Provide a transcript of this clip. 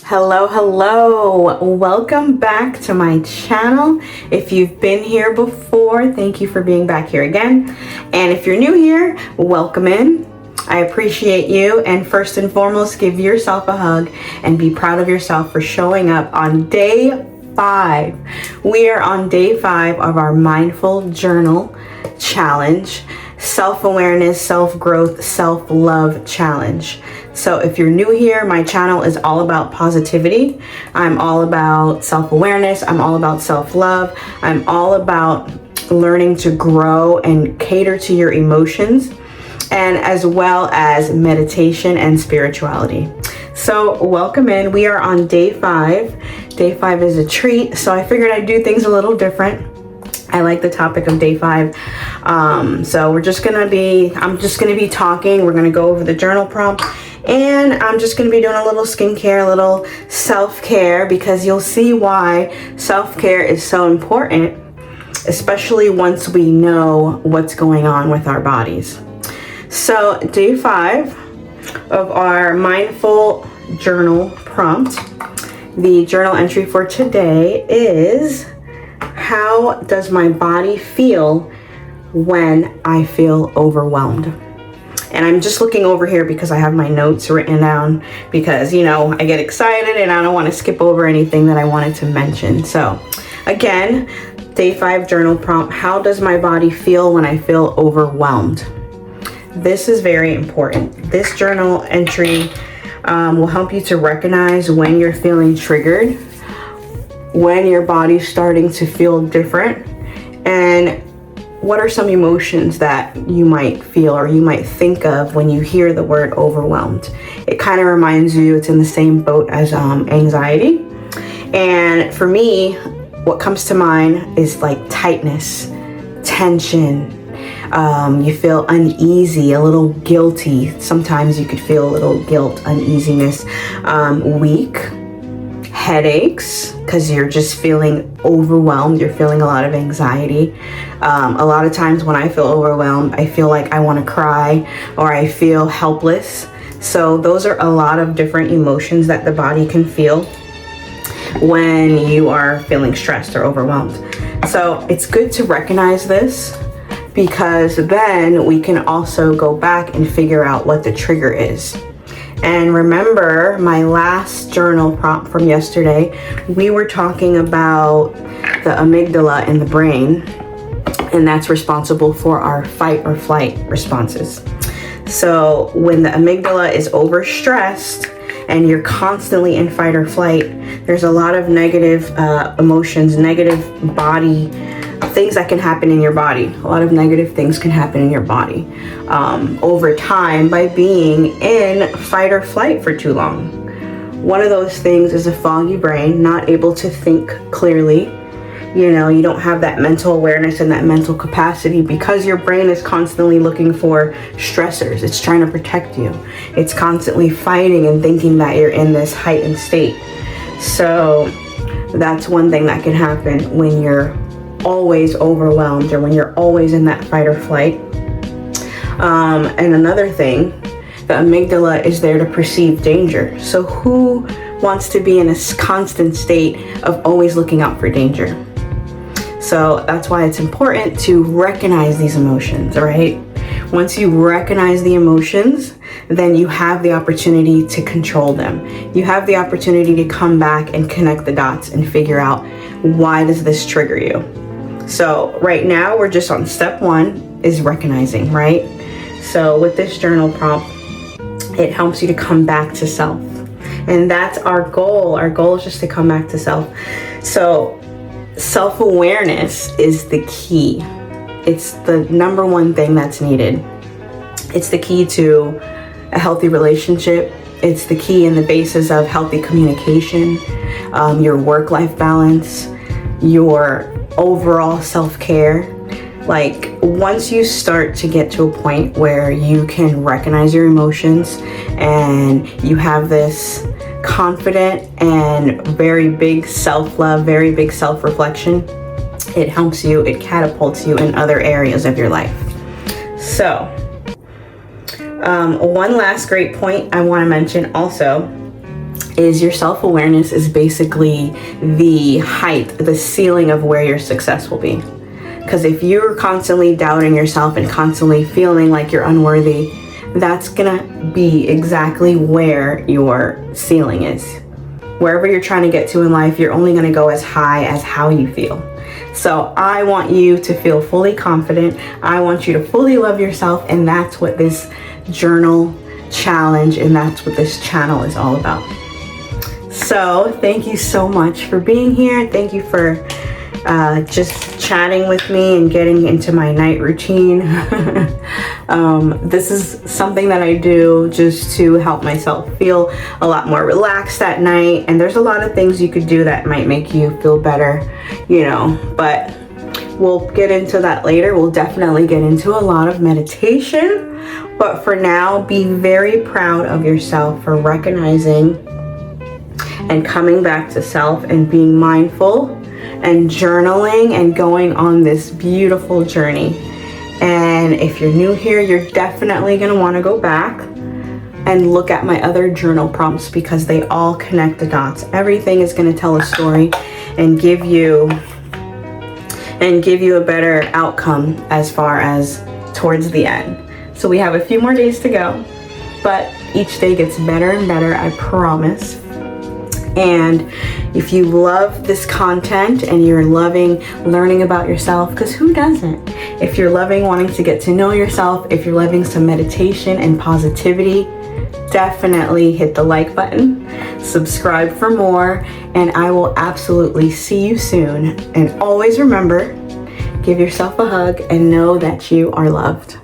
Hello, hello. Welcome back to my channel. If you've been here before, thank you for being back here again. And if you're new here, welcome in. I appreciate you. And first and foremost, give yourself a hug and be proud of yourself for showing up on day 5. We are on day 5 of our Mindful Journal Challenge, Self-Awareness, Self-Growth, Self-Love Challenge. So if you're new here, my channel is all about positivity. I'm all about self-awareness. I'm all about self-love. I'm all about learning to grow and cater to your emotions, and as well as meditation and spirituality. So welcome in. We are on day 5. Day 5 is a treat, so I figured I'd do things a little different. I like the topic of day 5. So I'm just gonna be talking. We're gonna go over the journal prompt, and I'm just gonna be doing a little skincare, a little self-care, because you'll see why self-care is so important, especially once we know what's going on with our bodies. So day 5 of our mindful journal prompt, the journal entry for today is: how does my body feel when I feel overwhelmed? And I'm just looking over here because I have my notes written down, because, I get excited and I don't want to skip over anything that I wanted to mention. So again, day 5 journal prompt: how does my body feel when I feel overwhelmed? This is very important. This journal entry will help you to recognize when you're feeling triggered, when your body's starting to feel different, and what are some emotions that you might feel or you might think of when you hear the word overwhelmed. It kind of reminds you it's in the same boat as anxiety. And for me, what comes to mind is like tightness, tension. You feel uneasy, a little guilty. Sometimes you could feel a little guilt, uneasiness, weak, headaches, because you're just feeling overwhelmed. You're feeling a lot of anxiety. A lot of times when I feel overwhelmed, I feel like I want to cry, or I feel helpless. So those are a lot of different emotions that the body can feel when you are feeling stressed or overwhelmed. So it's good to recognize this, because then we can also go back and figure out what the trigger is. And remember my last journal prompt from yesterday, we were talking about the amygdala in the brain, and that's responsible for our fight or flight responses. So when the amygdala is overstressed and you're constantly in fight or flight, there's a lot of negative emotions, negative body things that can happen in your body. A lot of negative things can happen in your body over time by being in fight or flight for too long. One of those things is a foggy brain, not able to think clearly. You don't have that mental awareness and that mental capacity, because your brain is constantly looking for stressors. It's trying to protect you. It's constantly fighting and thinking that you're in this heightened state. So that's one thing that can happen when you're always overwhelmed, or when you're always in that fight or flight. And another thing, the amygdala is there to perceive danger. So who wants to be in a constant state of always looking out for danger? So that's why it's important to recognize these emotions, all right? Once you recognize the emotions, then you have the opportunity to control them. You have the opportunity to come back and connect the dots and figure out, why does this trigger you? So right now we're just on step 1, is recognizing, right? So with this journal prompt, it helps you to come back to self. And that's our goal. Our goal is just to come back to self. So self-awareness is the key. It's the number one thing that's needed. It's the key to a healthy relationship. It's the key and the basis of healthy communication, your work-life balance, your overall self-care. Like, once you start to get to a point where you can recognize your emotions and you have this confident and very big self-love, very big self-reflection, it helps you, it catapults you in other areas of your life. So one last great point I want to mention also is your self-awareness is basically the height, the ceiling of where your success will be. Because if you're constantly doubting yourself and constantly feeling like you're unworthy, that's gonna be exactly where your ceiling is. Wherever you're trying to get to in life, you're only gonna go as high as how you feel. So I want you to feel fully confident. I want you to fully love yourself, and that's what this journal challenge and that's what this channel is all about. So thank you so much for being here. Thank you for just chatting with me and getting into my night routine. This is something that I do just to help myself feel a lot more relaxed at night, and there's a lot of things you could do that might make you feel better, you know, but we'll get into that later. We'll definitely get into a lot of meditation, but for now, be very proud of yourself for recognizing and coming back to self and being mindful and journaling and going on this beautiful journey. And if you're new here, you're definitely going to want to go back and look at my other journal prompts, because they all connect the dots. Everything is going to tell a story and give you a better outcome as far as towards the end. So we have a few more days to go, but each day gets better and better, I promise. And if you love this content and you're loving learning about yourself, because who doesn't? If you're loving wanting to get to know yourself, if you're loving some meditation and positivity, definitely hit the like button, subscribe for more, and I will absolutely see you soon. And always remember, give yourself a hug and know that you are loved.